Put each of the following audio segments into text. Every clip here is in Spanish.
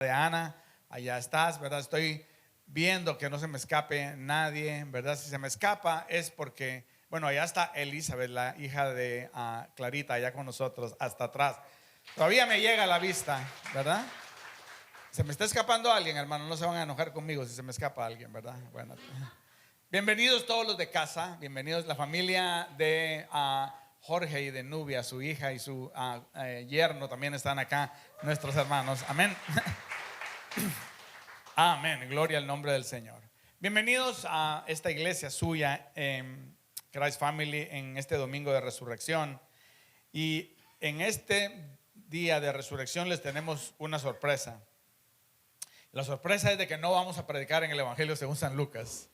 de Ana, allá estás, ¿verdad? Estoy viendo que no se me escape nadie, ¿verdad? Si se me escapa es porque, bueno, allá está Elizabeth, la hija de Clarita, allá con nosotros, hasta atrás. Todavía me llega a la vista, ¿verdad? Se me está escapando alguien, hermano, no se van a enojar conmigo si se me escapa alguien, ¿verdad? Bueno, bienvenidos todos los de casa, bienvenidos la familia de Jorge y de Nubia, su hija y su yerno también están acá, nuestros hermanos, amén. Amén, gloria al nombre del Señor. Bienvenidos a esta iglesia suya, Christ Family, en este domingo de resurrección. Y en este día de resurrección les tenemos una sorpresa. La sorpresa es de que no vamos a predicar en el Evangelio según San Lucas,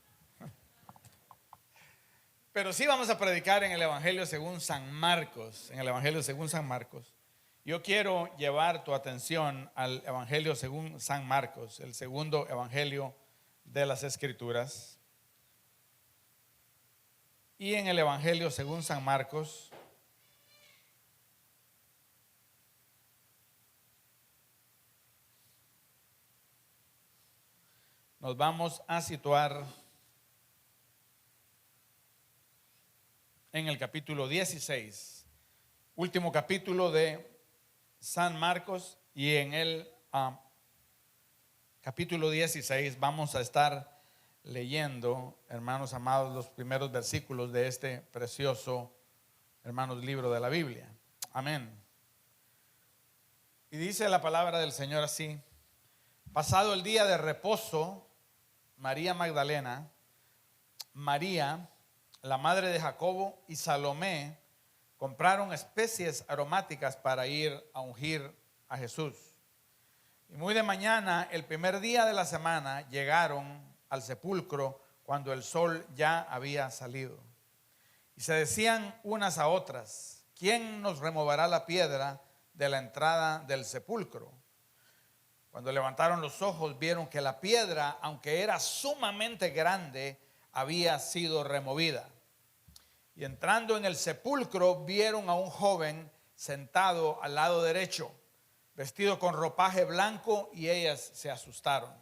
pero sí vamos a predicar en el Evangelio según San Marcos. En el Evangelio según San Marcos. Yo quiero llevar tu atención al Evangelio según San Marcos, el segundo Evangelio de las Escrituras. Y en el Evangelio según San Marcos, nos vamos a situar en el capítulo 16, último capítulo de San Marcos, y en el capítulo 16 vamos a estar leyendo, hermanos amados, los primeros versículos de este precioso, hermanos, libro de la Biblia. Amén. Y dice la palabra del Señor así: pasado el día de reposo, María Magdalena, María, la madre de Jacobo, y Salomé compraron especies aromáticas para ir a ungir a Jesús. Y muy de mañana, el primer día de la semana, llegaron al sepulcro cuando el sol ya había salido. Y se decían unas a otras: ¿quién nos removerá la piedra de la entrada del sepulcro? Cuando levantaron los ojos, vieron que la piedra, aunque era sumamente grande, había sido removida. Y entrando en el sepulcro, vieron a un joven sentado al lado derecho, vestido con ropaje blanco, y ellas se asustaron.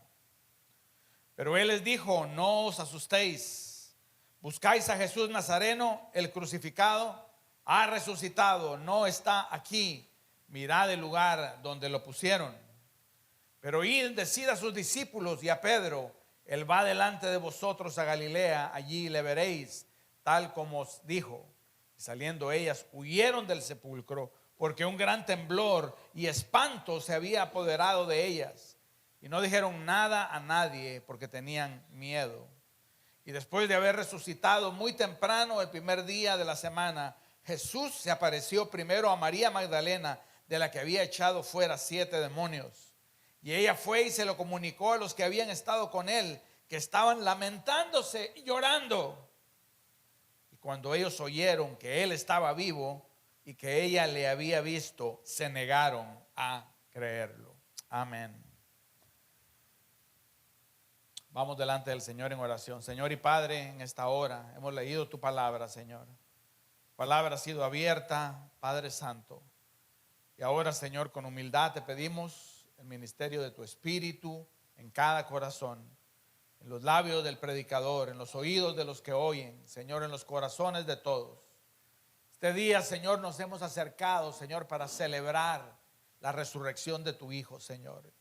Pero él les dijo: no os asustéis, buscáis a Jesús Nazareno, el crucificado. Ha resucitado, no está aquí, mirad el lugar donde lo pusieron. Pero id, decid a sus discípulos y a Pedro: él va delante de vosotros a Galilea, allí le veréis, tal como os dijo. Y saliendo ellas, huyeron del sepulcro, porque un gran temblor y espanto se había apoderado de ellas. Y no dijeron nada a nadie, porque tenían miedo. Y después de haber resucitado muy temprano, el primer día de la semana, Jesús se apareció primero a María Magdalena, de la que había echado fuera 7 demonios. Y ella fue y se lo comunicó a los que habían estado con él, que estaban lamentándose y llorando. Y cuando ellos oyeron que él estaba vivo y que ella le había visto, se negaron a creerlo. Amén. Vamos delante del Señor en oración. Señor y Padre, en esta hora hemos leído tu palabra, Señor. La palabra ha sido abierta, Padre Santo. Y ahora, Señor, con humildad te pedimos el ministerio de tu Espíritu en cada corazón, en los labios del predicador, en los oídos de los que oyen, Señor, en los corazones de todos. Este día, Señor, nos hemos acercado, Señor, para celebrar la resurrección de tu Hijo, Señor.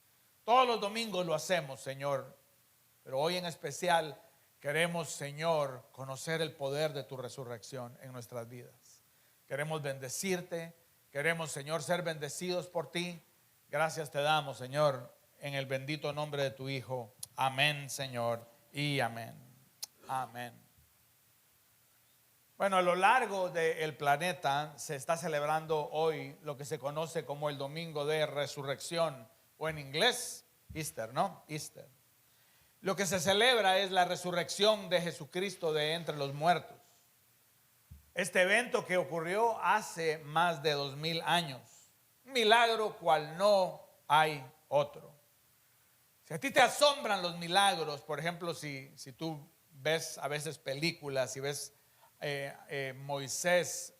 Todos los domingos lo hacemos, Señor, pero hoy en especial queremos, Señor, conocer el poder de tu resurrección en nuestras vidas. Queremos bendecirte, queremos, Señor, ser bendecidos por ti. Gracias te damos, Señor, en el bendito nombre de tu Hijo. Amén, Señor, y amén. Amén. Bueno, a lo largo del planeta se está celebrando hoy lo que se conoce como el Domingo de Resurrección, o en inglés, Easter, ¿no? Easter. Lo que se celebra es la resurrección de Jesucristo de entre los muertos. Este evento que ocurrió hace más de 2000 años. Un milagro cual no hay otro. Si a ti te asombran los milagros, por ejemplo, si tú ves a veces películas y ves Moisés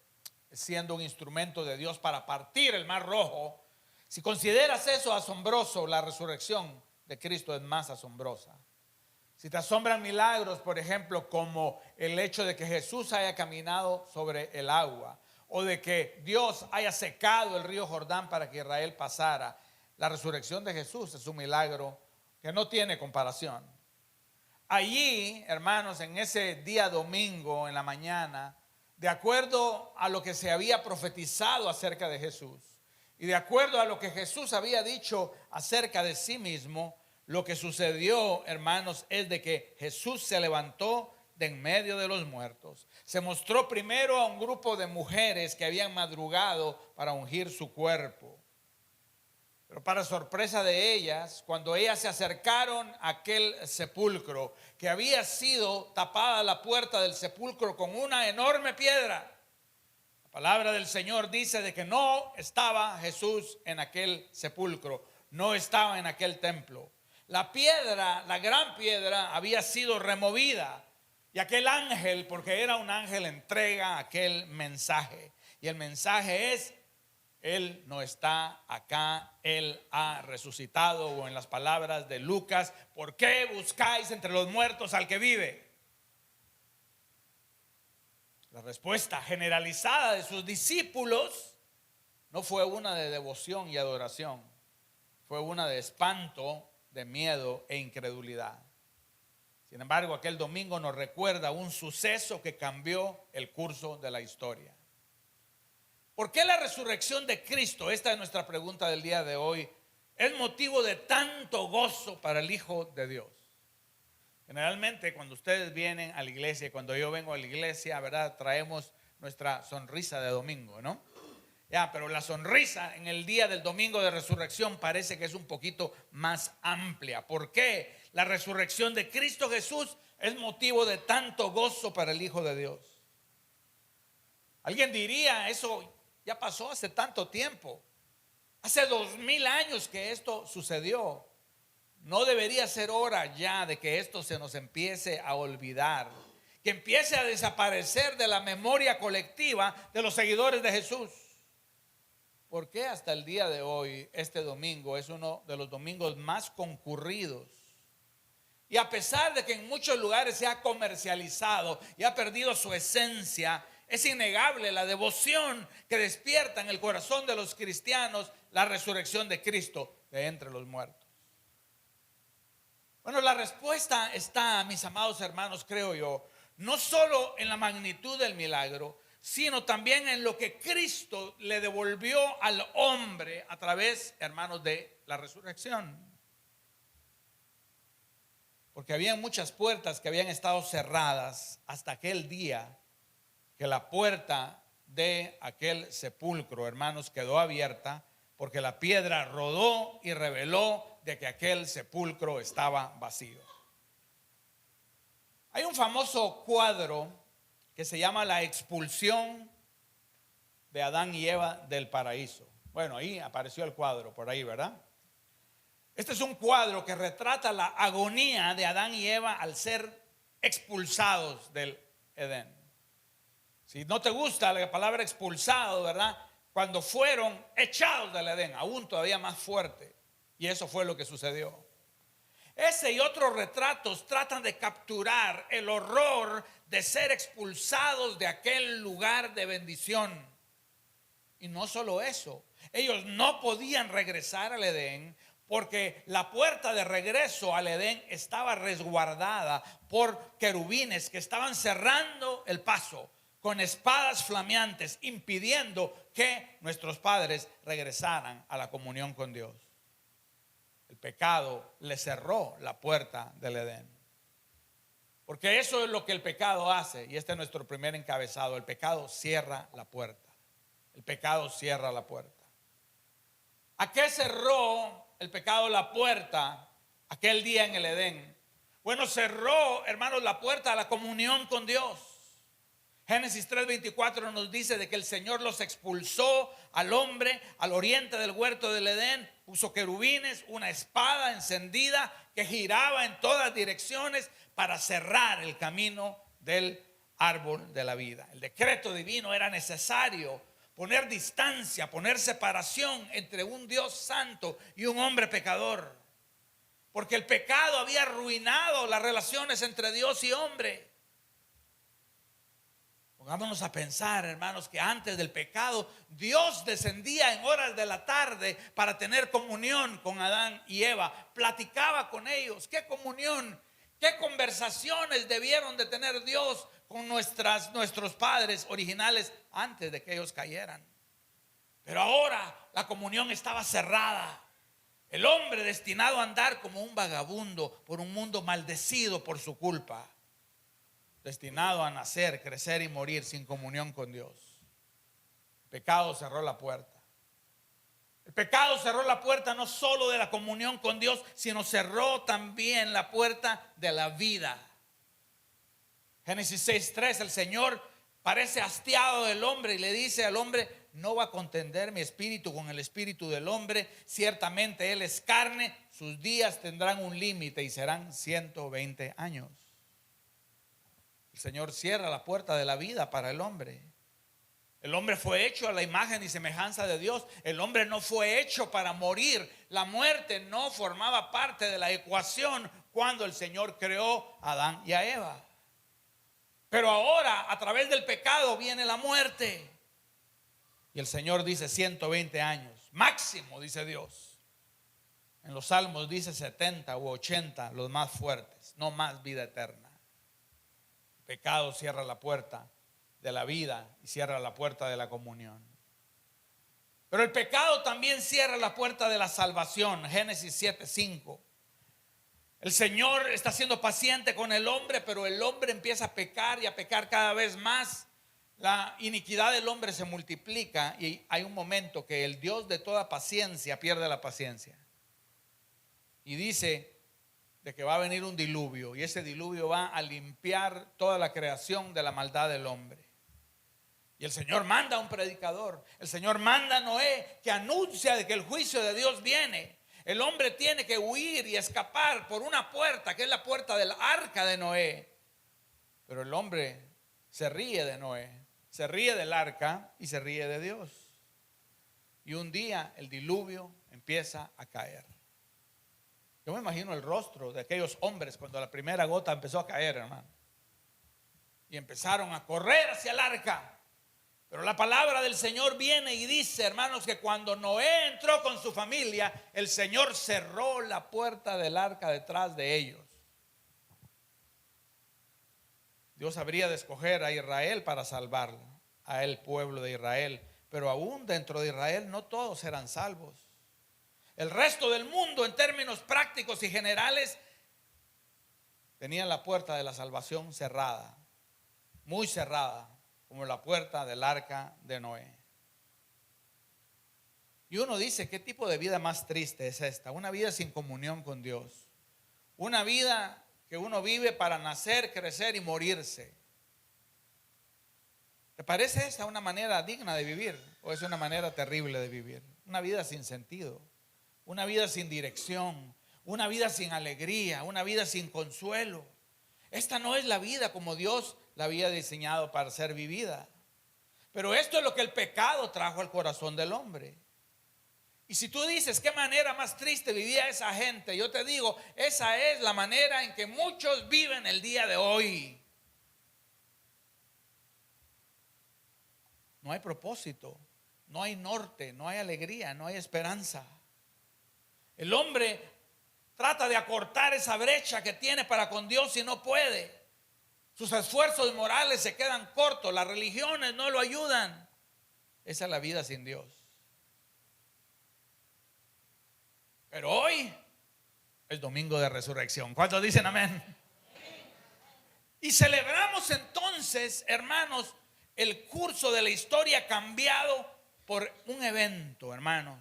siendo un instrumento de Dios para partir el mar rojo, Si consideras eso asombroso, la resurrección de Cristo es más asombrosa. Si te asombran milagros, por ejemplo, como el hecho de que Jesús haya caminado sobre el agua, o de que Dios haya secado el río Jordán para que Israel pasara, la resurrección de Jesús es un milagro que no tiene comparación. Allí, hermanos, en ese día domingo, en la mañana, de acuerdo a lo que se había profetizado acerca de Jesús y de acuerdo a lo que Jesús había dicho acerca de sí mismo, lo que sucedió, hermanos, es de que Jesús se levantó de en medio de los muertos. Se mostró primero a un grupo de mujeres que habían madrugado para ungir su cuerpo. Pero para sorpresa de ellas, cuando ellas se acercaron a aquel sepulcro, que había sido tapada la puerta del sepulcro con una enorme piedra, la palabra del Señor dice de que no estaba Jesús en aquel sepulcro, no estaba en aquel templo. La piedra, la gran piedra, había sido removida. Y aquel ángel, porque era un ángel, entrega aquel mensaje. Y el mensaje es: Él no está acá, Él ha resucitado. O en las palabras de Lucas: ¿por qué buscáis entre los muertos al que vive? La respuesta generalizada de sus discípulos no fue una de devoción y adoración, fue una de espanto, de miedo e incredulidad. Sin embargo, aquel domingo nos recuerda un suceso que cambió el curso de la historia. ¿Por qué la resurrección de Cristo? Esta es nuestra pregunta del día de hoy. Es motivo de tanto gozo para el Hijo de Dios. Generalmente cuando ustedes vienen a la iglesia, cuando yo vengo a la iglesia, ¿verdad?, traemos nuestra sonrisa de domingo, ¿no? Pero la sonrisa en el día del domingo de resurrección parece que es un poquito más amplia. ¿Por qué? La resurrección de Cristo Jesús es motivo de tanto gozo para el Hijo de Dios. Alguien diría: eso ya pasó hace tanto tiempo. Hace 2000 años que esto sucedió. No debería ser hora ya de que esto se nos empiece a olvidar, que empiece a desaparecer de la memoria colectiva de los seguidores de Jesús. ¿Por qué hasta el día de hoy este domingo es uno de los domingos más concurridos? Y a pesar de que en muchos lugares se ha comercializado y ha perdido su esencia, es innegable la devoción que despierta en el corazón de los cristianos la resurrección de Cristo de entre los muertos. Bueno, la respuesta está, mis amados hermanos, creo yo, no solo en la magnitud del milagro, sino también en lo que Cristo le devolvió al hombre a través, hermanos, de la resurrección. Porque había muchas puertas que habían estado cerradas hasta aquel día que la puerta de aquel sepulcro, hermanos, quedó abierta, porque la piedra rodó y reveló de que aquel sepulcro estaba vacío. Hay un famoso cuadro que se llama La expulsión de Adán y Eva del paraíso. Bueno, ahí apareció el cuadro, por ahí, ¿verdad? Este es un cuadro que retrata la agonía de Adán y Eva al ser expulsados del Edén. Si no te gusta la palabra expulsado, ¿verdad?, cuando fueron echados del Edén, aún todavía más fuerte. Y eso fue lo que sucedió. Ese y otros retratos tratan de capturar el horror de ser expulsados de aquel lugar de bendición. Y no solo eso, ellos no podían regresar al Edén porque la puerta de regreso al Edén estaba resguardada por querubines que estaban cerrando el paso con espadas flameantes, impidiendo que nuestros padres regresaran a la comunión con Dios. El pecado le cerró la puerta del Edén. Porque eso es lo que el pecado hace. Y este es nuestro primer encabezado. El pecado cierra la puerta. El pecado cierra la puerta. ¿A qué cerró el pecado la puerta aquel día en el Edén? Bueno, cerró, hermanos, la puerta a la comunión con Dios. Génesis 3:24 nos dice de que el Señor los expulsó al hombre al oriente del huerto del Edén, puso querubines, una espada encendida que giraba en todas direcciones para cerrar el camino del árbol de la vida. El decreto divino era necesario poner distancia, poner separación entre un Dios santo y un hombre pecador. Porque el pecado había arruinado las relaciones entre Dios y hombre. Pongámonos a pensar, hermanos, que antes del pecado Dios descendía en horas de la tarde para tener comunión con Adán y Eva. Platicaba con ellos. ¿Qué comunión? ¿Qué conversaciones debieron de tener Dios con nuestros padres originales antes de que ellos cayeran? Pero ahora la comunión estaba cerrada. El hombre destinado a andar como un vagabundo por un mundo maldecido por su culpa, destinado a nacer, crecer y morir sin comunión con Dios. El pecado cerró la puerta. El pecado cerró la puerta no solo de la comunión con Dios, sino cerró también la puerta de la vida. Génesis 6:3, el Señor parece hastiado del hombre y le dice al hombre: no va a contender mi espíritu con el espíritu del hombre, ciertamente él es carne, sus días tendrán un límite y serán 120 años. El Señor cierra la puerta de la vida para el hombre. El hombre fue hecho a la imagen y semejanza de Dios. El hombre no fue hecho para morir. La muerte no formaba parte de la ecuación cuando el Señor creó a Adán y a Eva. Pero ahora, a través del pecado, viene la muerte. Y el Señor dice 120 años, máximo, dice Dios. En los Salmos dice 70 u 80, los más fuertes, no más vida eterna. El pecado cierra la puerta de la vida y cierra la puerta de la comunión. Pero el pecado también cierra la puerta de la salvación. Génesis 7:5. El Señor está siendo paciente con el hombre, pero el hombre empieza a pecar y a pecar cada vez más. La iniquidad del hombre se multiplica y hay un momento que el Dios de toda paciencia pierde la paciencia. Y dice de que va a venir un diluvio, y ese diluvio va a limpiar toda la creación de la maldad del hombre. Y el Señor manda a un predicador, el Señor manda a Noé, que anuncia de que el juicio de Dios viene. El hombre tiene que huir y escapar por una puerta, que es la puerta del arca de Noé. Pero el hombre se ríe de Noé, se ríe del arca y se ríe de Dios. Y un día el diluvio empieza a caer. Yo me imagino el rostro de aquellos hombres cuando la primera gota empezó a caer, hermano. Y empezaron a correr hacia el arca. Pero la palabra del Señor viene y dice, hermanos, que cuando Noé entró con su familia, el Señor cerró la puerta del arca detrás de ellos. Dios habría de escoger a Israel para salvarlo, a el pueblo de Israel. Pero aún dentro de Israel no todos eran salvos. El resto del mundo, en términos prácticos y generales, tenía la puerta de la salvación cerrada, muy cerrada, como la puerta del arca de Noé. Y uno dice, ¿qué tipo de vida más triste es esta? Una vida sin comunión con Dios. Una vida que uno vive para nacer, crecer y morirse. ¿Te parece esta una manera digna de vivir? ¿O es una manera terrible de vivir? Una vida sin sentido, una vida sin dirección, una vida sin alegría, una vida sin consuelo. Esta no es la vida como Dios la había diseñado para ser vivida. Pero esto es lo que el pecado trajo al corazón del hombre. Y si tú dices, ¿qué manera más triste vivía esa gente? Yo te digo, esa es la manera en que muchos viven el día de hoy. No hay propósito, no hay norte, no hay alegría, no hay esperanza. El hombre trata de acortar esa brecha que tiene para con Dios y no puede. Sus esfuerzos morales se quedan cortos, las religiones no lo ayudan. Esa es la vida sin Dios. Pero hoy es domingo de resurrección. ¿Cuántos dicen amén? Y celebramos entonces, hermanos, el curso de la historia cambiado por un evento, hermanos.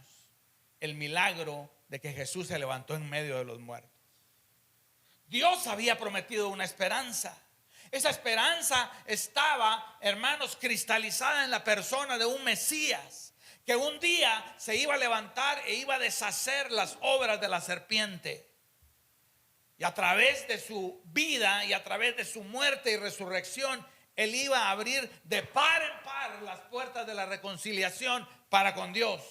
El milagro de que Jesús se levantó en medio de los muertos. Dios había prometido una esperanza. Esa esperanza estaba, hermanos, cristalizada en la persona de un Mesías que un día se iba a levantar e iba a deshacer las obras de la serpiente. Y a través de su vida y a través de su muerte y resurrección, Él iba a abrir de par en par las puertas de la reconciliación para con Dios.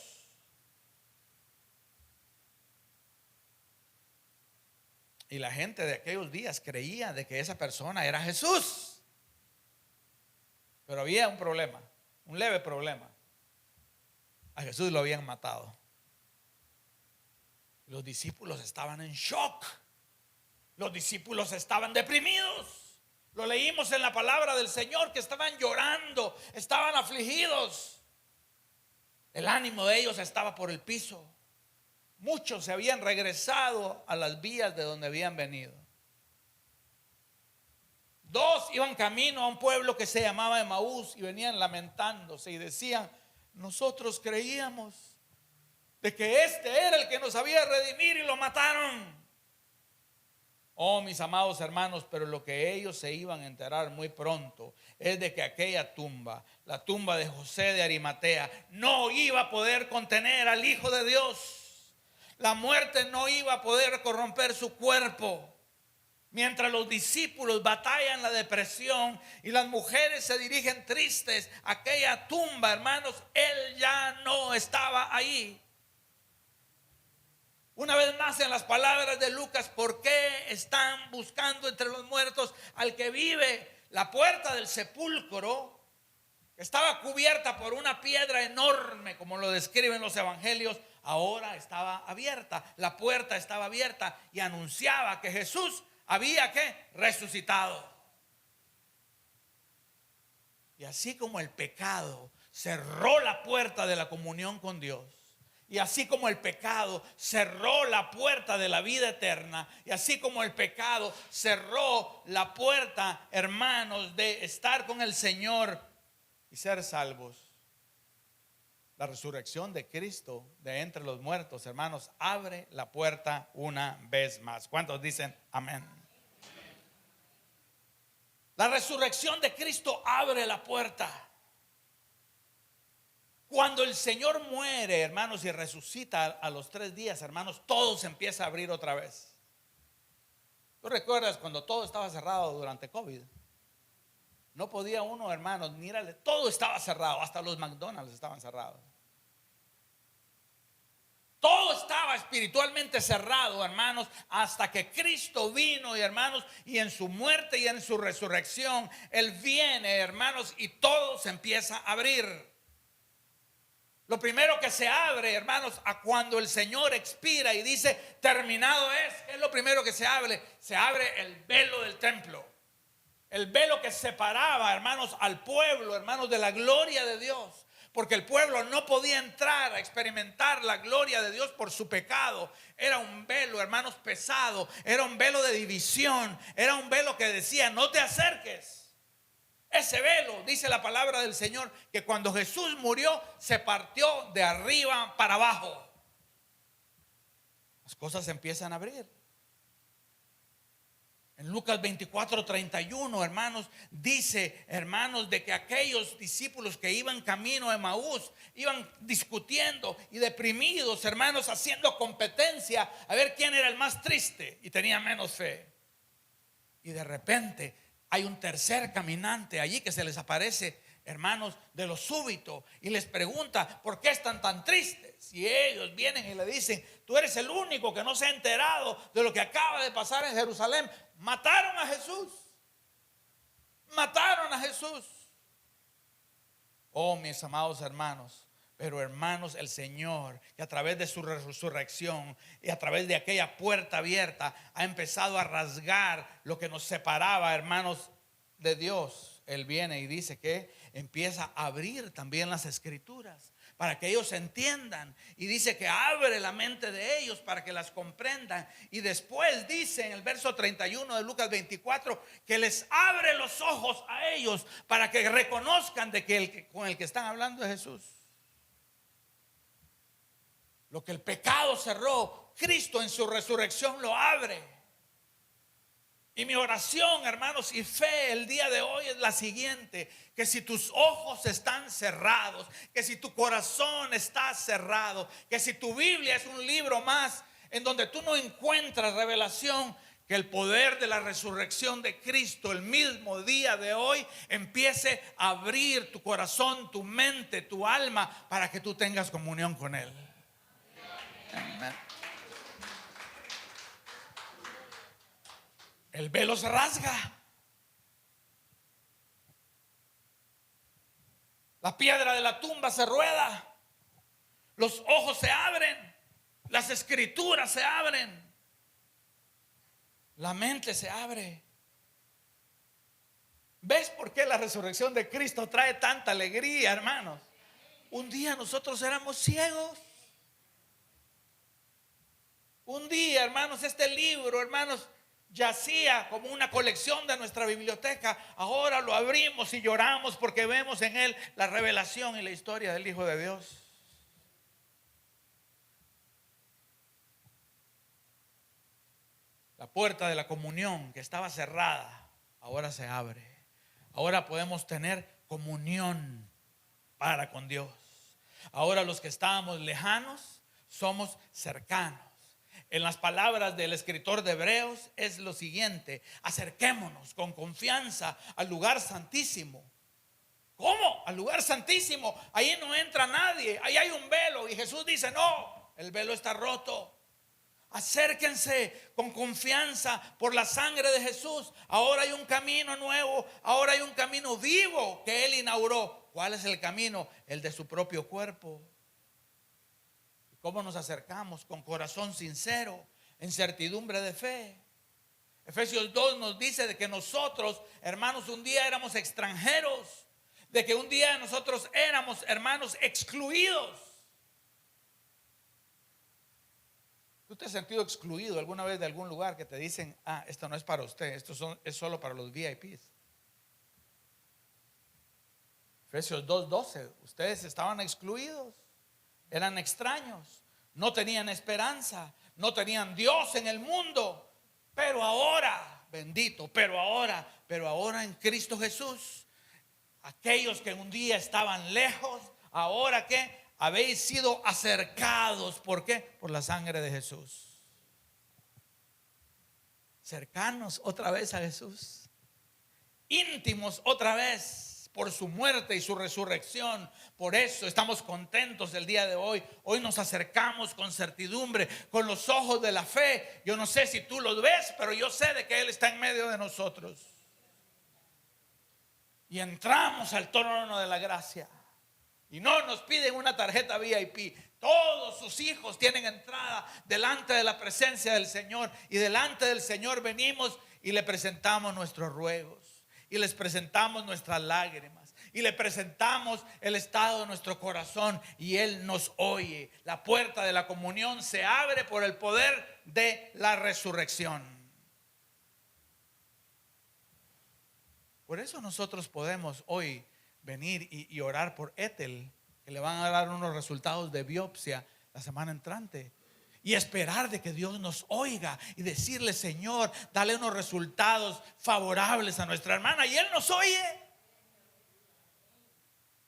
Y la gente de aquellos días creía de que esa persona era Jesús. Pero había un problema, un leve problema. A Jesús lo habían matado. Los discípulos estaban en shock. Los discípulos estaban deprimidos. Lo leímos en la palabra del Señor, que estaban llorando, estaban afligidos. El ánimo de ellos estaba por el piso. Muchos se habían regresado a las vías de donde habían venido. Dos iban camino a un pueblo que se llamaba Emaús y venían lamentándose y decían: nosotros creíamos de que este era el que nos había de redimir y lo mataron. Oh, mis amados hermanos, pero lo que ellos se iban a enterar muy pronto es de que aquella tumba, la tumba de José de Arimatea, no iba a poder contener al Hijo de Dios. La muerte no iba a poder corromper su cuerpo. Mientras los discípulos batallan la depresión y las mujeres se dirigen tristes a aquella tumba, hermanos, Él ya no estaba ahí. Una vez más, en las palabras de Lucas: ¿por qué están buscando entre los muertos al que vive? La puerta del sepulcro estaba cubierta por una piedra enorme, como lo describen los evangelios. Ahora estaba abierta, la puerta estaba abierta y anunciaba que Jesús había resucitado. Y así como el pecado cerró la puerta de la comunión con Dios, y así como el pecado cerró la puerta de la vida eterna, y así como el pecado cerró la puerta, hermanos, de estar con el Señor y ser salvos, la resurrección de Cristo de entre los muertos, hermanos, abre la puerta una vez más. ¿Cuántos dicen amén? La resurrección de Cristo abre la puerta. Cuando el Señor muere, hermanos, y resucita a los 3 días, hermanos, todo se empieza a abrir otra vez. ¿Tú recuerdas cuando todo estaba cerrado durante COVID? No podía uno, hermanos, mírale, todo estaba cerrado, hasta los McDonald's estaban cerrados. Todo estaba espiritualmente cerrado, hermanos, hasta que Cristo vino, y hermanos, y en su muerte y en su resurrección, Él viene, hermanos, y todo se empieza a abrir. Lo primero que se abre, hermanos, a cuando el Señor expira y dice terminado es, ¿qué es lo primero que se abre? Se abre el velo del templo. El velo que separaba, hermanos, al pueblo, hermanos, de la gloria de Dios. Porque el pueblo no podía entrar a experimentar la gloria de Dios por su pecado. Era un velo, hermanos, pesado. Era un velo de división. Era un velo que decía: no te acerques. Ese velo, dice la palabra del Señor, que cuando Jesús murió se partió de arriba para abajo. Las cosas se empiezan a abrir. En Lucas 24:31, hermanos, dice, hermanos, de que aquellos discípulos que iban camino a Emaús iban discutiendo y deprimidos, hermanos, haciendo competencia a ver quién era el más triste y tenía menos fe. Y de repente hay un tercer caminante allí que se les aparece, hermanos, de lo súbito, y les pregunta: ¿por qué están tan tristes? Y ellos vienen y le dicen: tú eres el único que no se ha enterado de lo que acaba de pasar en Jerusalén. Mataron a Jesús. Mataron a Jesús. Oh, mis amados hermanos, pero hermanos, el Señor, que a través de su resurrección y a través de aquella puerta abierta ha empezado a rasgar lo que nos separaba, hermanos, de Dios. Él viene y dice que empieza a abrir también las escrituras para que ellos entiendan, y dice que abre la mente de ellos para que las comprendan. Y después dice en el verso 31 de Lucas 24 que les abre los ojos a ellos para que reconozcan de que con el que están hablando es Jesús. Lo que el pecado cerró, Cristo en su resurrección lo abre. Y mi oración, hermanos, y fe el día de hoy es la siguiente: que si tus ojos están cerrados, que si tu corazón está cerrado, que si tu Biblia es un libro más en donde tú no encuentras revelación, Que el poder de la resurrección de Cristo el mismo día de hoy empiece a abrir tu corazón, tu mente, tu alma, para que tú tengas comunión con Él. Amén. El velo se rasga. La piedra de la tumba se rueda. Los ojos se abren. Las escrituras se abren. La mente se abre. ¿Ves por qué la resurrección de Cristo trae tanta alegría, hermanos? Un día nosotros éramos ciegos. Un día, hermanos, este libro, hermanos, yacía como una colección de nuestra biblioteca. Ahora lo abrimos y lloramos porque vemos en él la revelación y la historia del Hijo de Dios. La puerta de la comunión que estaba cerrada, ahora se abre. Ahora podemos tener comunión para con Dios. Ahora los que estábamos lejanos somos cercanos. En las palabras del escritor de Hebreos es lo siguiente: acerquémonos con confianza al lugar santísimo. ¿Cómo? Al lugar santísimo. Ahí no entra nadie. Ahí hay un velo. Y Jesús dice: no, el velo está roto. Acérquense con confianza por la sangre de Jesús. Ahora hay un camino nuevo. Ahora hay un camino vivo que Él inauguró. ¿Cuál es el camino? El de su propio cuerpo. ¿Cómo nos acercamos? Con corazón sincero, en certidumbre de fe. Efesios 2 nos dice de que nosotros, hermanos, un día éramos extranjeros. De que un día nosotros éramos, hermanos, excluidos. ¿Tú te has sentido excluido alguna vez de algún lugar que te dicen: esto no es para usted, es solo para los VIPs? Efesios 2:12, ustedes estaban excluidos, eran extraños, no tenían esperanza, no tenían Dios en el mundo. Pero ahora, bendito, pero ahora en Cristo Jesús, aquellos que un día estaban lejos, ahora que habéis sido acercados. ¿Por qué? Por la sangre de Jesús. Cercanos otra vez a Jesús. Íntimos otra vez por su muerte y su resurrección. Por eso estamos contentos el día de hoy. Hoy nos acercamos con certidumbre, con los ojos de la fe. Yo no sé si tú los ves, pero yo sé de que Él está en medio de nosotros. Y entramos al trono de la gracia. Y no nos piden una tarjeta VIP. Todos sus hijos tienen entrada delante de la presencia del Señor. Y delante del Señor venimos y le presentamos nuestros ruegos. Y les presentamos nuestras lágrimas. Y le presentamos el estado de nuestro corazón. Y Él nos oye. La puerta de la comunión se abre por el poder de la resurrección. Por eso nosotros podemos hoy venir y orar por Ethel, que le van a dar unos resultados de biopsia la semana entrante, y esperar de que Dios nos oiga y decirle: Señor, dale unos resultados favorables a nuestra hermana, y Él nos oye.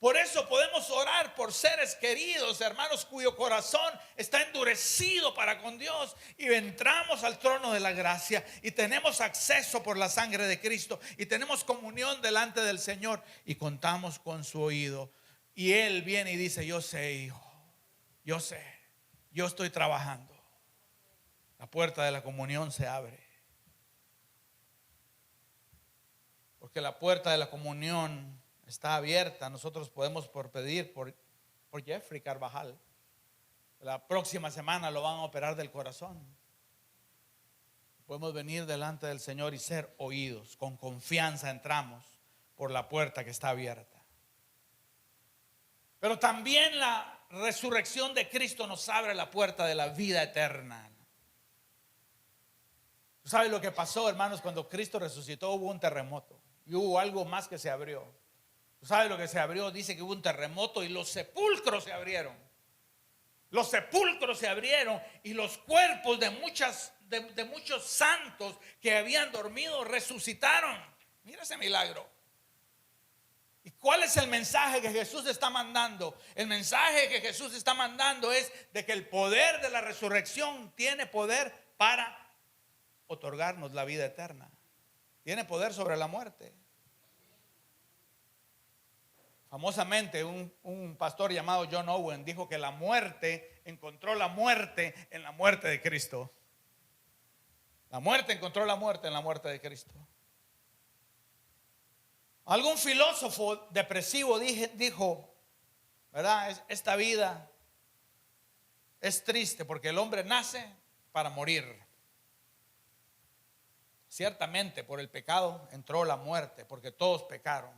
Por eso podemos orar por seres queridos, hermanos, cuyo corazón está endurecido para con Dios, y entramos al trono de la gracia y tenemos acceso por la sangre de Cristo y tenemos comunión delante del Señor y contamos con su oído. Y Él viene y dice: yo sé, hijo, yo sé, yo estoy trabajando. La puerta de la comunión se abre, porque la puerta de la comunión está abierta. Nosotros podemos pedir por Jeffrey Carvajal. La próxima semana lo van a operar del corazón. Podemos venir delante del Señor y ser oídos. Con confianza entramos por la puerta que está abierta. Pero también la resurrección de Cristo nos abre la puerta de la vida eterna. ¿Tú sabes lo que pasó, hermanos? Cuando Cristo resucitó, hubo un terremoto y hubo algo más que se abrió. ¿Sabe lo que se abrió? Dice que hubo un terremoto y los sepulcros se abrieron. Los sepulcros se abrieron y los cuerpos de muchos santos que habían dormido resucitaron. Mira ese milagro. ¿Y cuál es el mensaje que Jesús está mandando? El mensaje que Jesús está mandando es de que el poder de la resurrección tiene poder para otorgarnos la vida eterna. Tiene poder sobre la muerte. Famosamente un pastor llamado John Owen dijo que la muerte encontró la muerte en la muerte de Cristo. La muerte encontró la muerte en la muerte de Cristo. Algún filósofo depresivo dijo, ¿verdad? Esta vida es triste porque el hombre nace para morir. Ciertamente por el pecado entró la muerte, porque todos pecaron.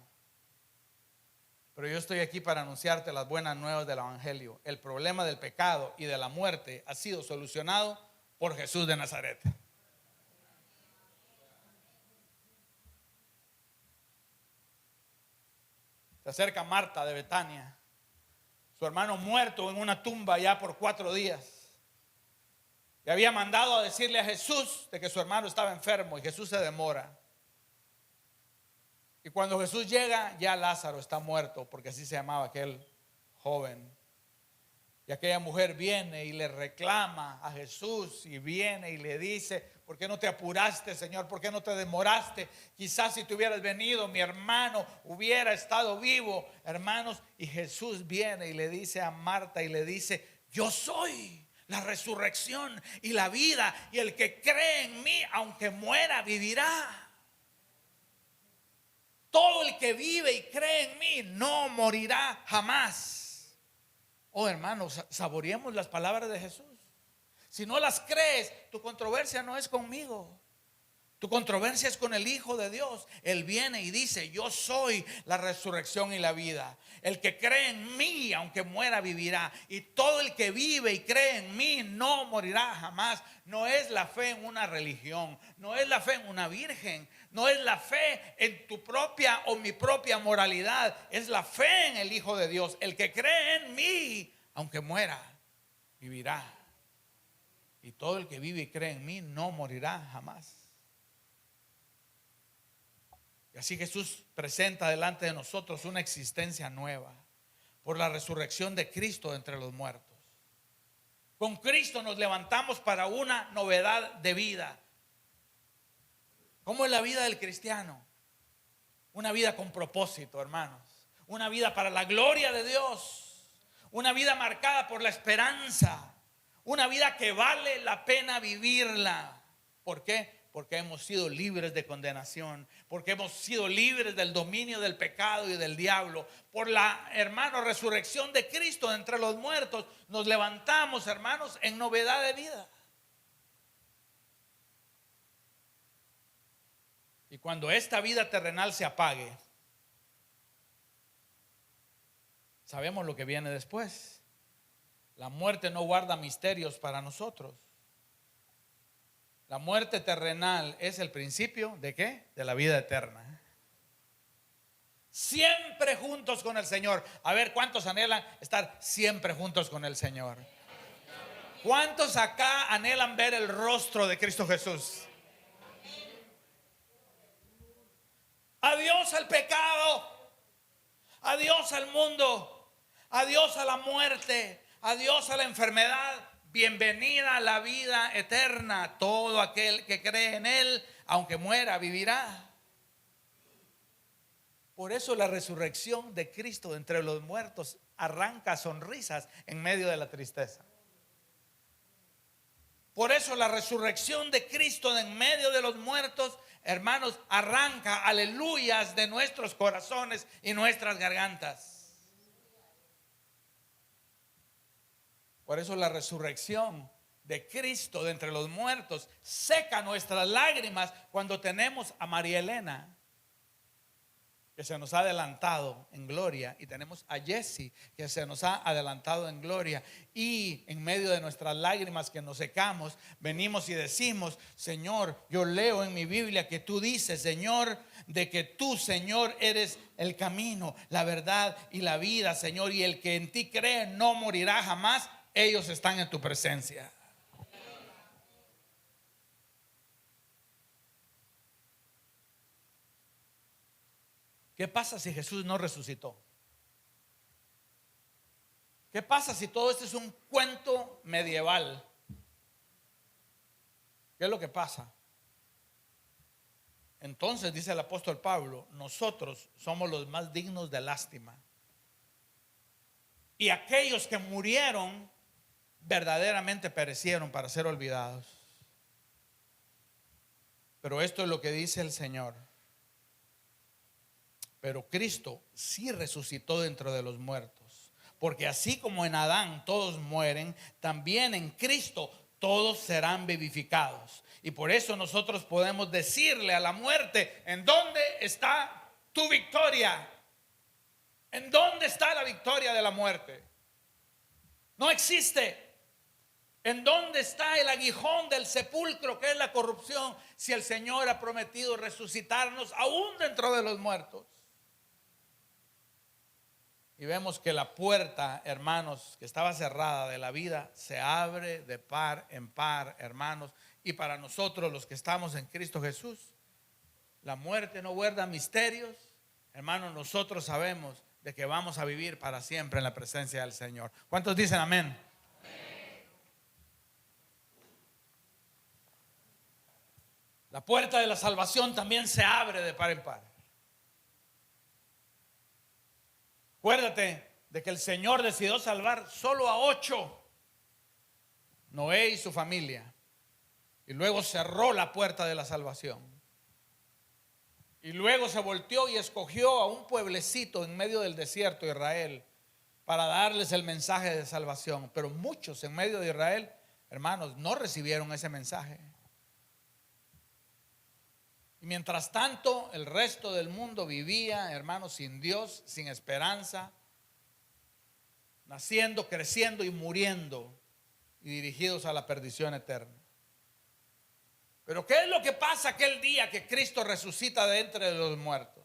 Pero yo estoy aquí para anunciarte las buenas nuevas del Evangelio. El problema del pecado y de la muerte ha sido solucionado por Jesús de Nazaret. Se acerca Marta de Betania, su hermano muerto en una tumba ya por 4 días. Y había mandado a decirle a Jesús de que su hermano estaba enfermo, y Jesús se demora. Y cuando Jesús llega, ya Lázaro está muerto, porque así se llamaba aquel joven. Y aquella mujer viene y le reclama a Jesús, y viene y le dice: ¿por qué no te apuraste, Señor? ¿Por qué no te demoraste? Quizás si te hubieras venido, mi hermano hubiera estado vivo, hermanos. Y Jesús viene y le dice a Marta y le dice: yo soy la resurrección y la vida, y el que cree en mí, aunque muera, vivirá. Todo el que vive y cree en mí no morirá jamás. Oh, hermanos, saboreemos las palabras de Jesús. Si no las crees, tu controversia no es conmigo. Tu controversia es con el Hijo de Dios. Él viene y dice: yo soy la resurrección y la vida. El que cree en mí, aunque muera, vivirá. Y todo el que vive y cree en mí no morirá jamás. No es la fe en una religión, no es la fe en una virgen, no es la fe en tu propia o mi propia moralidad. Es la fe en el Hijo de Dios. El que cree en mí, aunque muera, vivirá. Y todo el que vive y cree en mí no morirá jamás. Y así Jesús presenta delante de nosotros una existencia nueva por la resurrección de Cristo de entre los muertos. Con Cristo nos levantamos para una novedad de vida. ¿Cómo es la vida del cristiano? Una vida con propósito, hermanos. Una vida para la gloria de Dios. Una vida marcada por la esperanza. Una vida que vale la pena vivirla. ¿Por qué? Porque hemos sido libres de condenación, porque hemos sido libres del dominio del pecado y del diablo. Por la, hermano, resurrección de Cristo de entre los muertos, nos levantamos, hermanos, en novedad de vida. Y cuando esta vida terrenal se apague, sabemos lo que viene después. La muerte no guarda misterios para nosotros. La muerte terrenal es el principio ¿de qué? De la vida eterna. Siempre juntos con el Señor. A ver, ¿cuántos anhelan estar siempre juntos con el Señor? ¿Cuántos acá anhelan ver el rostro de Cristo Jesús? Adiós al pecado, adiós al mundo, adiós a la muerte, adiós a la enfermedad. Bienvenida a la vida eterna. Todo aquel que cree en Él, aunque muera, vivirá. Por eso la resurrección de Cristo de entre los muertos arranca sonrisas en medio de la tristeza. Por eso la resurrección de Cristo de en medio de los muertos, hermanos, arranca aleluyas de nuestros corazones y nuestras gargantas. Por eso la resurrección de Cristo de entre los muertos seca nuestras lágrimas cuando tenemos a María Elena, que se nos ha adelantado en gloria, y tenemos a Jesse, que se nos ha adelantado en gloria, y en medio de nuestras lágrimas que nos secamos, venimos y decimos: Señor, yo leo en mi Biblia que tú dices, Señor, de que tú, Señor, eres el camino, la verdad y la vida, Señor, y el que en ti cree no morirá jamás. Ellos están en tu presencia. ¿Qué pasa si Jesús no resucitó? ¿Qué pasa si todo esto es un cuento medieval? ¿Qué es lo que pasa? entonces dice el apóstol Pablo, nosotros somos los más dignos de lástima. Y aquellos que murieron verdaderamente perecieron para ser olvidados. Pero esto es lo que dice el Señor. Pero Cristo sí resucitó dentro de los muertos. Porque así como en Adán todos mueren, también en Cristo todos serán vivificados. Y por eso nosotros podemos decirle a la muerte, ¿en dónde está tu victoria? ¿En dónde está la victoria de la muerte? No existe. ¿En dónde está el aguijón del sepulcro, que es la corrupción, si el Señor ha prometido resucitarnos aún dentro de los muertos? Y vemos que la puerta, hermanos, que estaba cerrada de la vida, se abre de par en par, hermanos. Y para nosotros los que estamos en Cristo Jesús, la muerte no guarda misterios. Hermanos, nosotros sabemos de que vamos a vivir para siempre en la presencia del Señor. ¿Cuántos dicen amén? La puerta de la salvación también se abre de par en par. Acuérdate de que el Señor decidió salvar solo a 8, Noé y su familia, y luego cerró la puerta de la salvación. Y luego se volteó y escogió a un pueblecito en medio del desierto, Israel, para darles el mensaje de salvación. Pero muchos en medio de Israel, hermanos, no recibieron ese mensaje. Y mientras tanto, el resto del mundo vivía, hermanos, sin Dios, sin esperanza, naciendo, creciendo y muriendo, y dirigidos a la perdición eterna. Pero ¿qué es lo que pasa aquel día que Cristo resucita de entre los muertos?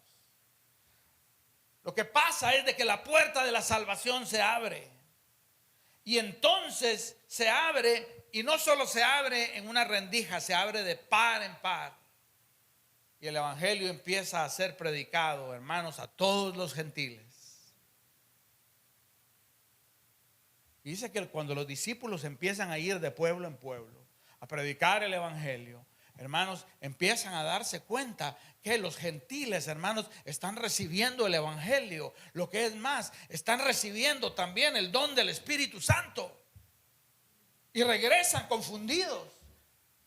Lo que pasa es de que la puerta de la salvación se abre. Y entonces se abre, y no solo se abre en una rendija, se abre de par en par. Y el evangelio empieza a ser predicado, hermanos, a todos los gentiles. Y dice que cuando los discípulos empiezan a ir de pueblo en pueblo a predicar el evangelio, hermanos, empiezan a darse cuenta que los gentiles, hermanos, están recibiendo el evangelio. Lo que es más, están recibiendo también el don del Espíritu Santo. Y regresan confundidos.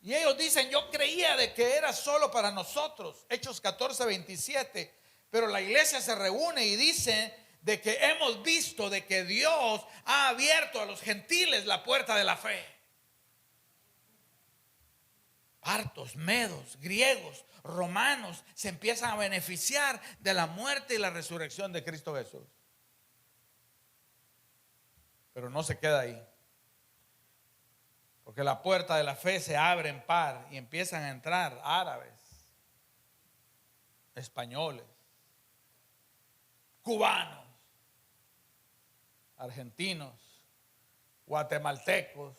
Y ellos dicen, yo creía de que era solo para nosotros. Hechos 14:27. Pero la iglesia se reúne y dice de que hemos visto de que Dios ha abierto a los gentiles la puerta de la fe. Partos, medos, griegos, romanos se empiezan a beneficiar de la muerte y la resurrección de Cristo Jesús. Pero no se queda ahí. Porque la puerta de la fe se abre en par y empiezan a entrar árabes, españoles, cubanos, argentinos, guatemaltecos,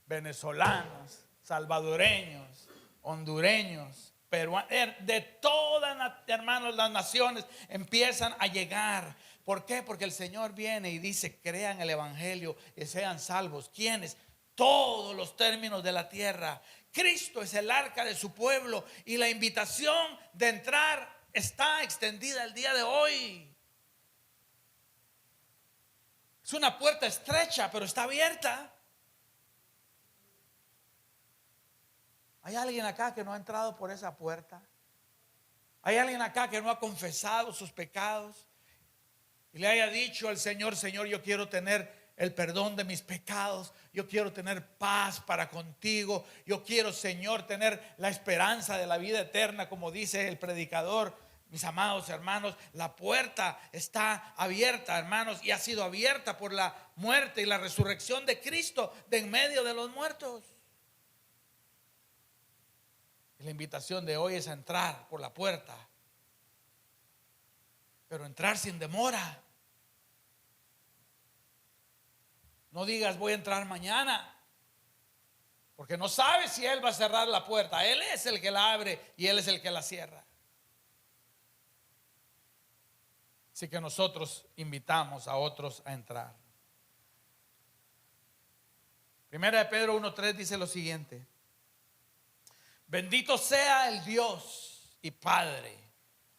venezolanos, salvadoreños, hondureños, peruanos, de todas, hermanos, las naciones empiezan a llegar. ¿Por qué? Porque el Señor viene y dice, crean el evangelio y sean salvos. ¿Quiénes? Todos los términos de la tierra. Cristo es el arca de su pueblo y la invitación de entrar está extendida el día de hoy. Es una puerta estrecha, pero está abierta. ¿Hay alguien acá que no ha entrado por esa puerta? ¿Hay alguien acá que no ha confesado sus pecados y le haya dicho al Señor, Señor, yo quiero tener el perdón de mis pecados, yo quiero tener paz para contigo, yo quiero, Señor, tener la esperanza de la vida eterna, como dice el predicador? Mis amados hermanos, la puerta está abierta, hermanos, y ha sido abierta por la muerte y la resurrección de Cristo de en medio de los muertos. Y la invitación de hoy es a entrar por la puerta, pero entrar sin demora. No digas voy a entrar mañana, porque no sabes si Él va a cerrar la puerta. Él es el que la abre y Él es el que la cierra. Así que nosotros invitamos a otros a entrar. Primera de Pedro 1:3 dice lo siguiente: bendito sea el Dios y Padre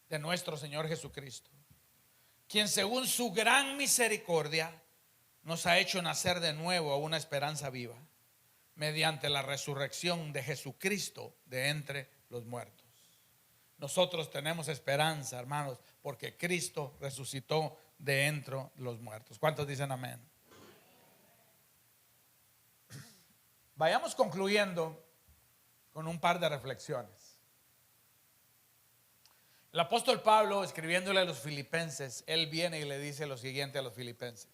de nuestro Señor Jesucristo, quien según su gran misericordia nos ha hecho nacer de nuevo a una esperanza viva, mediante la resurrección de Jesucristo de entre los muertos. Nosotros tenemos esperanza, hermanos, porque Cristo resucitó de entre los muertos. ¿Cuántos dicen amén? Vayamos concluyendo con un par de reflexiones. El apóstol Pablo, escribiéndole a los filipenses, él viene y le dice lo siguiente a los filipenses.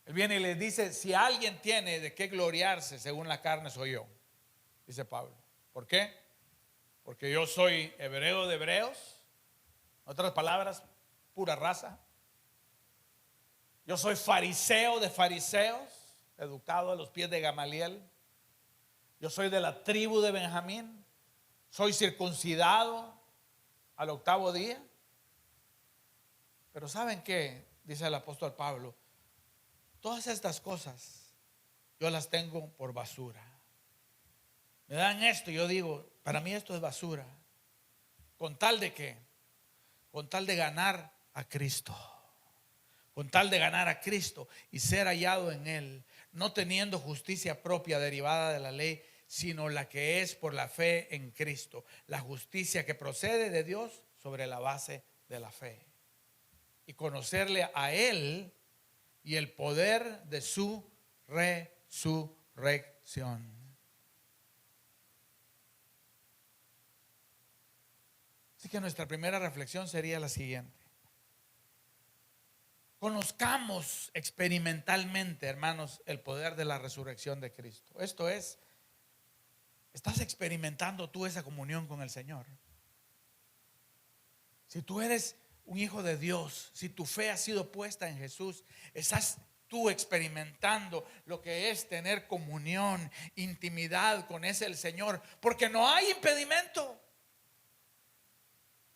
Él viene y les dice: si alguien tiene de qué gloriarse según la carne, soy yo, dice Pablo. ¿Por qué? Porque yo soy hebreo de hebreos, en otras palabras, pura raza. Yo soy fariseo de fariseos, educado a los pies de Gamaliel. Yo soy de la tribu de Benjamín. Soy circuncidado al 8º día. Pero ¿saben qué? Dice el apóstol Pablo: todas estas cosas yo las tengo por basura. Me dan esto y yo digo, para mí esto es basura. ¿Con tal de qué? Con tal de ganar a Cristo. Con tal de ganar a Cristo y ser hallado en Él, no teniendo justicia propia derivada de la ley, sino la que es por la fe en Cristo, la justicia que procede de Dios sobre la base de la fe, y conocerle a Él y el poder de su resurrección. Así que nuestra primera reflexión sería la siguiente: conozcamos experimentalmente, hermanos, el poder de la resurrección de Cristo. Esto es, ¿estás experimentando tú esa comunión con el Señor? Si tú eres un hijo de Dios, si tu fe ha sido puesta en Jesús, estás tú experimentando lo que es tener comunión, intimidad con ese el Señor, porque no hay impedimento.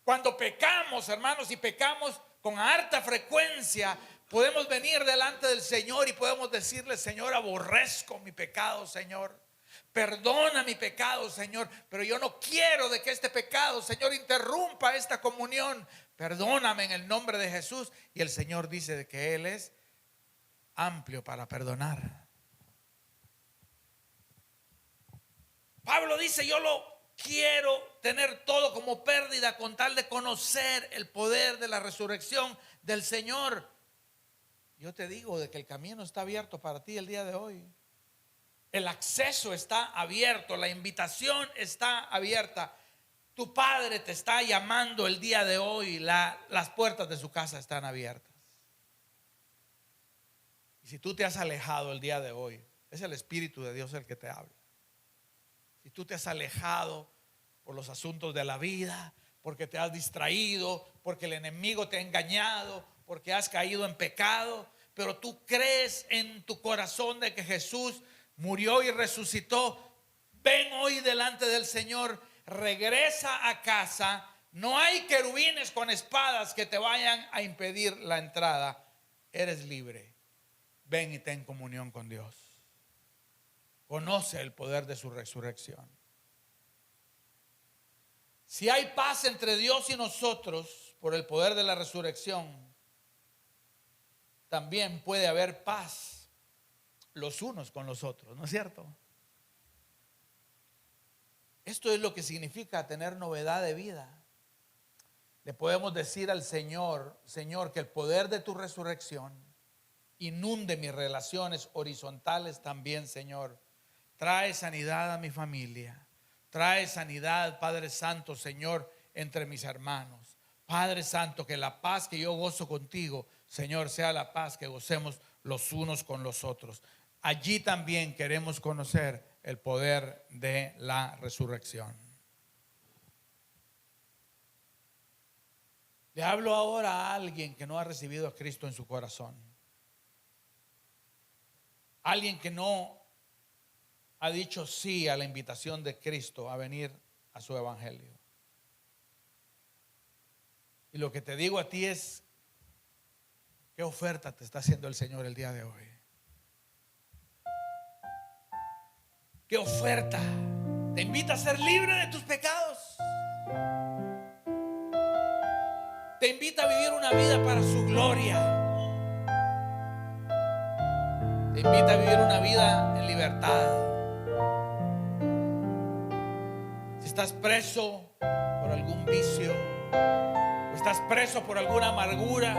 Cuando pecamos, hermanos, y pecamos con harta frecuencia, podemos venir delante del Señor y podemos decirle: Señor, aborrezco mi pecado, Señor. Perdona mi pecado, Señor, pero yo no quiero de que este pecado, Señor, interrumpa esta comunión. Perdóname en el nombre de Jesús. Y el Señor dice de que Él es amplio para perdonar. Pablo dice: yo lo quiero tener todo como pérdida con tal de conocer el poder de la resurrección del Señor. Yo te digo de que el camino está abierto para ti el día de hoy. El acceso está abierto, la invitación está abierta. Tu Padre te está llamando el día de hoy, las puertas de su casa están abiertas. Y si tú te has alejado el día de hoy, es el Espíritu de Dios el que te habla. Si tú te has alejado por los asuntos de la vida, porque te has distraído, porque el enemigo te ha engañado, porque has caído en pecado, pero tú crees en tu corazón de que Jesús murió y resucitó, ven hoy delante del Señor, regresa a casa. No hay querubines con espadas que te vayan a impedir la entrada. Eres libre. Ven y ten comunión con Dios. Conoce el poder de su resurrección. Si hay paz entre Dios y nosotros por el poder de la resurrección, también puede haber paz los unos con los otros, ¿no es cierto? Esto es lo que significa tener novedad de vida. Le podemos decir al Señor: Señor, que el poder de tu resurrección inunde mis relaciones horizontales también, Señor. Trae sanidad a mi familia. Trae sanidad, Padre Santo, Señor, entre mis hermanos. Padre Santo, que la paz que yo gozo contigo, Señor, sea la paz que gocemos los unos con los otros. Allí también queremos conocer el poder de la resurrección. Le hablo ahora a alguien que no ha recibido a Cristo en su corazón. Alguien que no ha dicho sí a la invitación de Cristo a venir a su evangelio. Y lo que te digo a ti es: ¿qué oferta te está haciendo el Señor el día de hoy? ¿Qué oferta? Te invita a ser libre de tus pecados. te invita a vivir una vida para su gloria. Te invita a vivir una vida en libertad. Si estás preso por algún vicio, o estás preso por alguna amargura,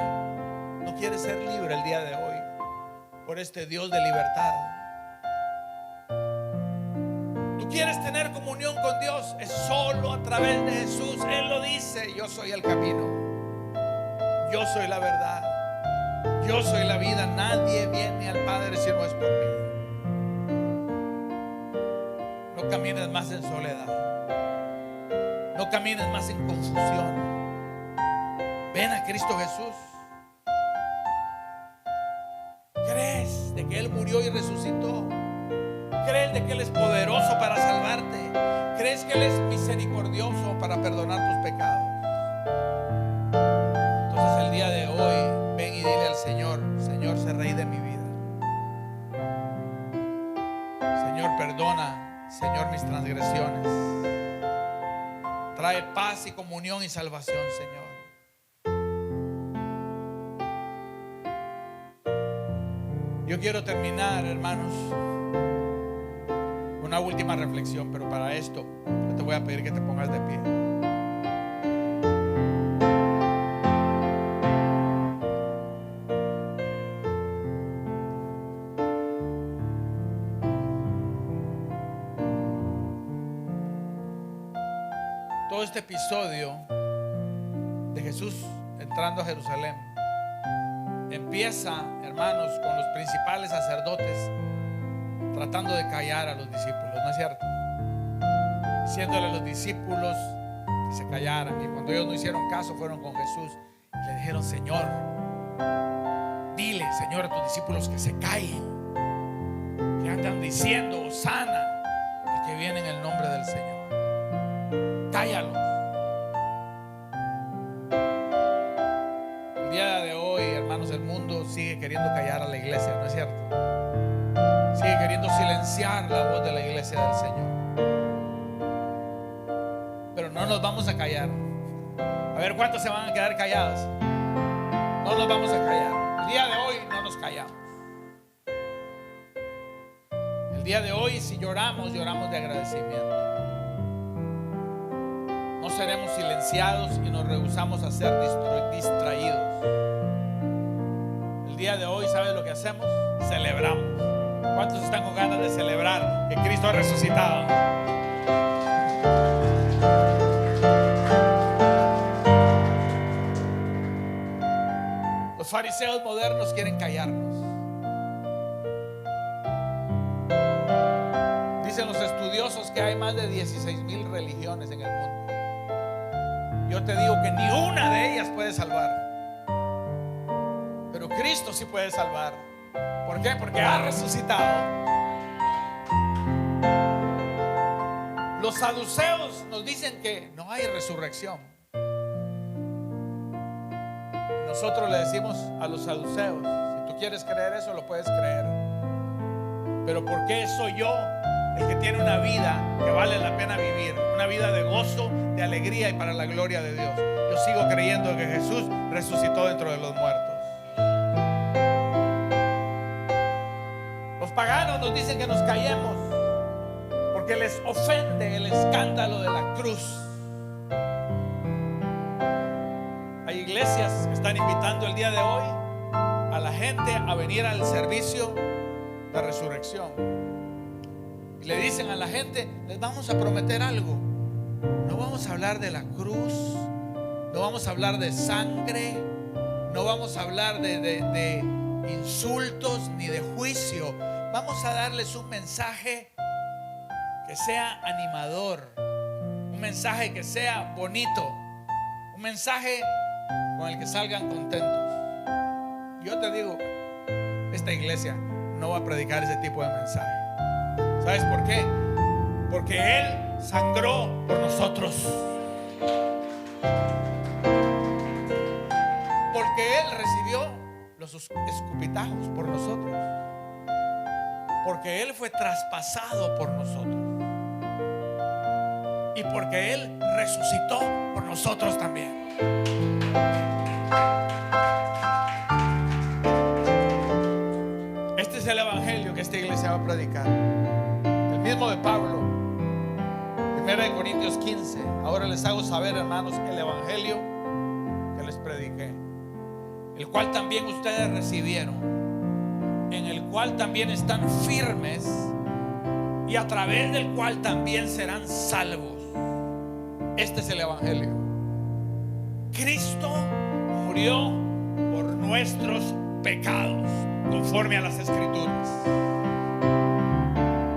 no quieres ser libre el día de hoy por este Dios de libertad. Tú quieres tener comunión con Dios, es solo a través de Jesús. Él lo dice: yo soy el camino, yo soy la verdad, yo soy la vida. Nadie viene al Padre si no es por mí. No camines más en soledad, no camines más en confusión. Ven a Cristo Jesús. ¿Crees de que Él murió y resucitó? ¿Crees de que Él es poderoso para salvarte? ¿Crees que Él es misericordioso para perdonar tus pecados? Entonces el día de hoy ven y dile al Señor: Señor, sé Rey de mi vida. Señor, perdona, Señor, mis transgresiones. Trae paz y comunión y salvación, Señor. Yo quiero terminar, hermanos, una última reflexión, pero para esto yo te voy a pedir que te pongas de pie. Todo este episodio de Jesús entrando a Jerusalén empieza, hermanos, con los principales sacerdotes tratando de callar a los discípulos, ¿no es cierto? Diciéndole a los discípulos que se callaran, y cuando ellos no hicieron caso fueron con Jesús y le dijeron: Señor, dile, Señor, a tus discípulos que se callen, que andan diciendo Hosana, el que viene en el nombre del Señor. Cállalos. El día de hoy, hermanos, el mundo sigue queriendo callar a la iglesia, ¿no es cierto? Sigue queriendo silenciar la voz de la iglesia del Señor. Pero no nos vamos a callar. A ver cuántos se van a quedar callados. No nos vamos a callar. El día de hoy no nos callamos. El día de hoy, si lloramos, lloramos de agradecimiento. No seremos silenciados y nos rehusamos a ser distraídos. El día de hoy, ¿sabes lo que hacemos? Celebramos. ¿Cuántos están con ganas de celebrar que Cristo ha resucitado? Los fariseos modernos quieren callarnos. Dicen los estudiosos que hay más de 16,000 religiones en el mundo. Yo te digo que ni una de ellas puede salvar, pero Cristo sí puede salvar. ¿Por qué? Porque ha resucitado. Los saduceos nos dicen que no hay resurrección. Nosotros le decimos a los saduceos: si tú quieres creer eso, lo puedes creer. Pero ¿por qué soy yo el que tiene una vida que vale la pena vivir? Una vida de gozo, de alegría y para la gloria de Dios. Yo sigo creyendo que Jesús resucitó dentro de los muertos. Los paganos nos dicen que nos callemos porque les ofende el escándalo de la cruz. Hay iglesias que están invitando el día de hoy a la gente a venir al servicio de resurrección. Y le dicen a la gente: les vamos a prometer algo. No vamos a hablar de la cruz, no vamos a hablar de sangre, no vamos a hablar de insultos ni de juicio. Vamos a darles un mensaje que sea animador, un mensaje que sea bonito, un mensaje con el que salgan contentos. Yo te digo, esta iglesia no va a predicar ese tipo de mensaje. ¿Sabes por qué? Porque Él sangró por nosotros. Porque Él recibió los escupitajos por nosotros. Porque Él fue traspasado por nosotros. y porque Él resucitó por nosotros también. Este es el evangelio que esta iglesia va a predicar, el mismo de Pablo. 1 Corintios 15. Ahora les hago saber, hermanos, el evangelio que les prediqué, el cual también ustedes recibieron, en el cual también están firmes y a través del cual también serán salvos. Este es el evangelio. Cristo murió por nuestros pecados, conforme a las escrituras.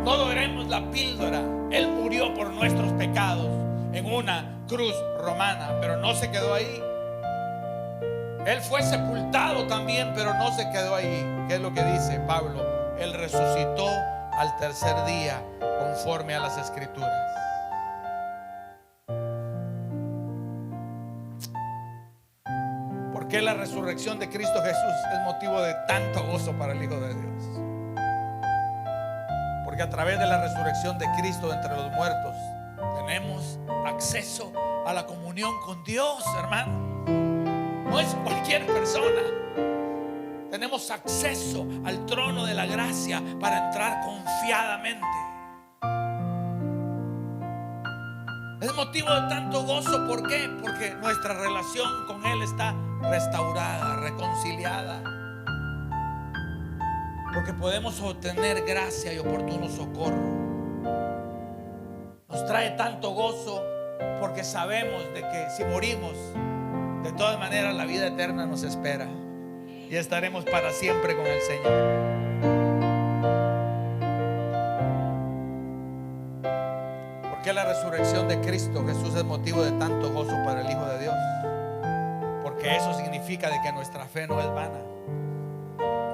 No doremos la píldora. Él murió por nuestros pecados en una cruz romana, pero no se quedó ahí. Él fue sepultado también, pero no se quedó ahí. ¿Qué es lo que dice Pablo? Él resucitó al tercer día, conforme a las escrituras. ¿Por qué la resurrección de Cristo Jesús es motivo de tanto gozo para el Hijo de Dios? Porque a través de la resurrección de Cristo entre los muertos tenemos acceso a la comunión con Dios, hermano. No es cualquier persona. Tenemos acceso al trono de la gracia para entrar confiadamente. Es motivo de tanto gozo. ¿Por qué? Porque nuestra relación con Él está restaurada, reconciliada. Porque podemos obtener gracia y oportuno socorro. Nos trae tanto gozo porque sabemos de que si morimos, de todas maneras la vida eterna nos espera y estaremos para siempre con el Señor. ¿Por qué la resurrección de Cristo Jesús es motivo de tanto gozo para el Hijo de Dios? Porque eso significa de que nuestra fe no es vana.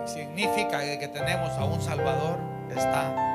Significa que tenemos a un Salvador que está